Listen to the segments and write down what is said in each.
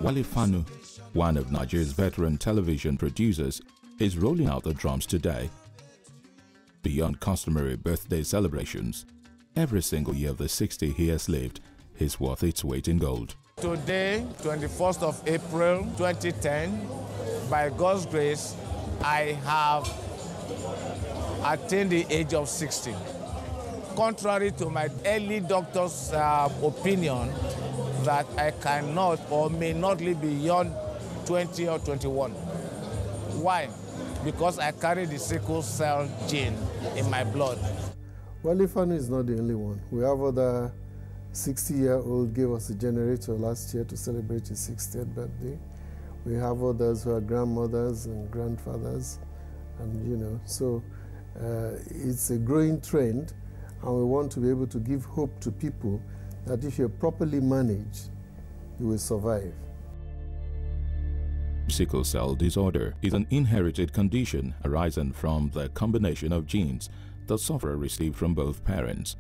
Wale Fanu, one of Nigeria's veteran television producers, is rolling out the drums today. Beyond customary birthday celebrations, every single year of the 60 he has lived is worth its weight in gold. Today, 21st of April 2010, by God's grace, I have attained the age of 60. Contrary to my early doctor's opinion that I cannot or may not live beyond 20 or 21. Why? Because I carry the sickle cell gene in my blood. Wale Fanu is not the only one. We have other 60-year-old gave us a generator last year to celebrate his 60th birthday. We have others who are grandmothers and grandfathers, and so it's a growing trend, and we want to be able to give hope to people that if you're properly managed, you will survive. Sickle cell disorder is an inherited condition arising from the combination of genes the sufferer received from both parents.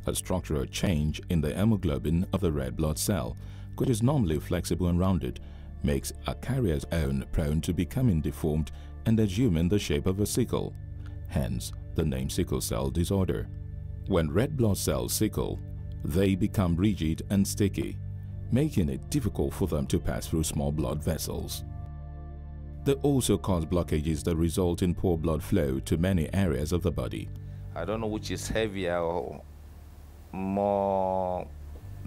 A structural change in the hemoglobin of the red blood cell, which is normally flexible and rounded, makes a carrier's own prone to becoming deformed and assuming the shape of a sickle. Hence, the name sickle cell disorder. When red blood cells sickle, they become rigid and sticky, making it difficult for them to pass through small blood vessels. They also cause blockages that result in poor blood flow to many areas of the body. I don't know which is heavier or more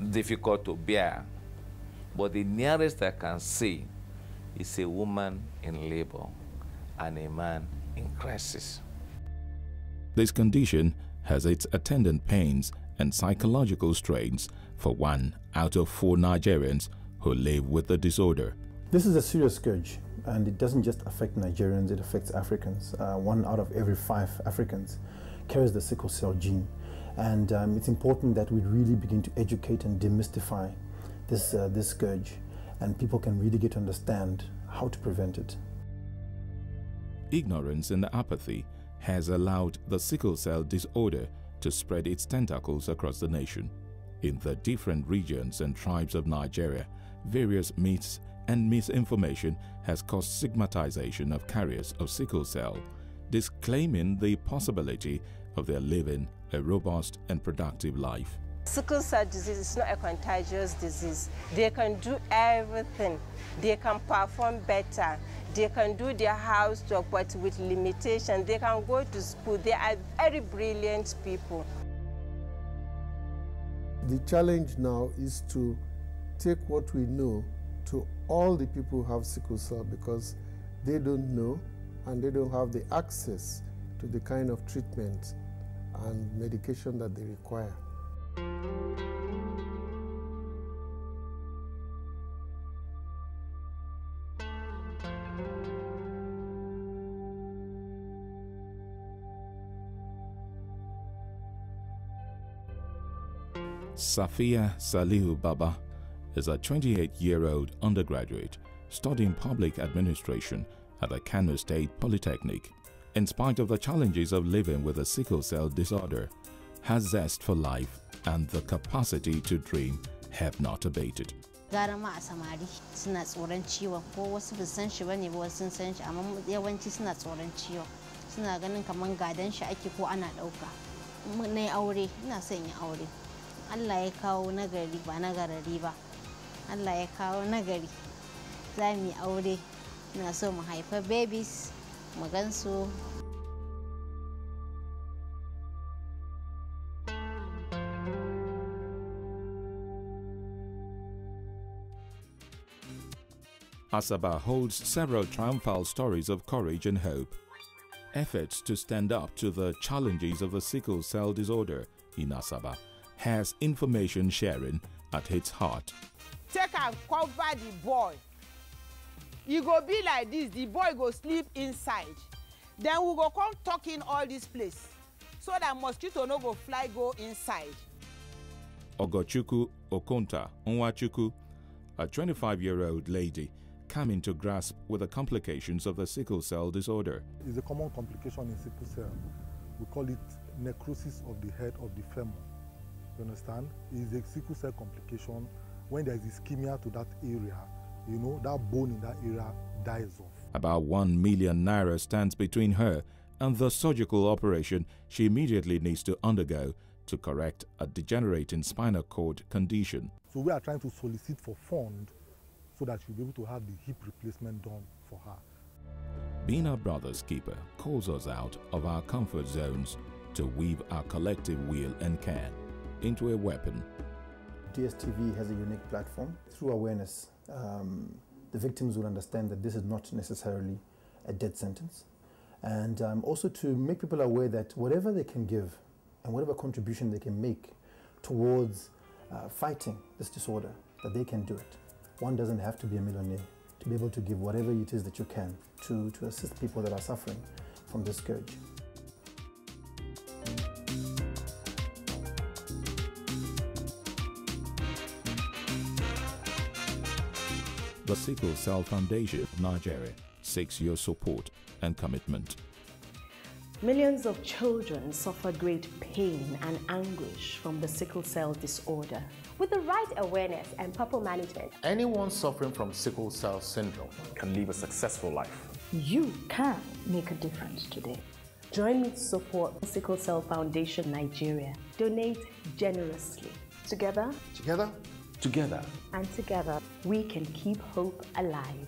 difficult to bear, but the nearest I can see is a woman in labor and a man in crisis. This condition has its attendant pains and psychological strains for 1 out of 4 Nigerians who live with the disorder. This is a serious scourge, and it doesn't just affect Nigerians, it affects Africans. 1 out of every 5 Africans carries the sickle cell gene. And it's important that we really begin to educate and demystify this scourge, and people can really get to understand how to prevent it. Ignorance and apathy has allowed the sickle cell disorder to spread its tentacles across the nation. In the different regions and tribes of Nigeria, various myths and misinformation has caused stigmatization of carriers of sickle cell, disclaiming the possibility of their living a robust and productive life. Sickle cell disease is not a contagious disease. They can do everything. They can perform better. They can do their housework, but with limitation. They can go to school. They are very brilliant people. The challenge now is to take what we know to all the people who have sickle cell, because they don't know and they don't have the access to the kind of treatment and medication that they require. Safia Salihu Baba is a 28-year-old undergraduate studying public administration at the Kano State Polytechnic. In spite of the challenges of living with a sickle cell disorder, her zest for life and the capacity to dream have not abated. Gara ma a samari suna tsoron ciwon, ko wasu ba san shi bane ba, wasu sun san shi, amma yawanci suna tsoron ciwon. Suna ganin kaman gadan shi ake ko ana dauka. Nayi aure, ina son yin aure. Allah ya kawo nagari ba nagarari ba. Allah ya kawo nagari. Za mu yi aure. Ina so mu haifa babies. Magansu. Asaba holds several triumphal stories of courage and hope. Efforts to stand up to the challenges of the sickle cell disorder in Asaba has information sharing at its heart. Take and cover the boy. E go be like this, the boy go sleep inside. Then we go come talk in all this place, so that mosquito no go fly go inside. Ogochukwu Okonta Onwachukwu, a 25-year-old lady, coming to grasp with the complications of the sickle cell disorder. It's a common complication in sickle cell. We call it necrosis of the head of the femur. You understand? It's a sickle cell complication. When there is ischemia to that area, you know, that bone in that area dies off. About 1 million naira stands between her and the surgical operation she immediately needs to undergo to correct a degenerating spinal cord condition. So we are trying to solicit for funds so that she'll be able to have the hip replacement done for her. Being our brother's keeper calls us out of our comfort zones to weave our collective will and care into a weapon. DSTV has a unique platform. Through awareness, the victims will understand that this is not necessarily a death sentence. And also to make people aware that whatever they can give and whatever contribution they can make towards fighting this disorder, that they can do it. One doesn't have to be a millionaire to be able to give whatever it is that you can to assist people that are suffering from this scourge. The Sickle Cell Foundation Nigeria seeks your support and commitment. Millions of children suffer great pain and anguish from the sickle cell disorder. With the right awareness and proper management, anyone suffering from sickle cell syndrome can live a successful life. You can make a difference today. Join me to support the Sickle Cell Foundation Nigeria. Donate generously. Together, Together, and together, we can keep hope alive.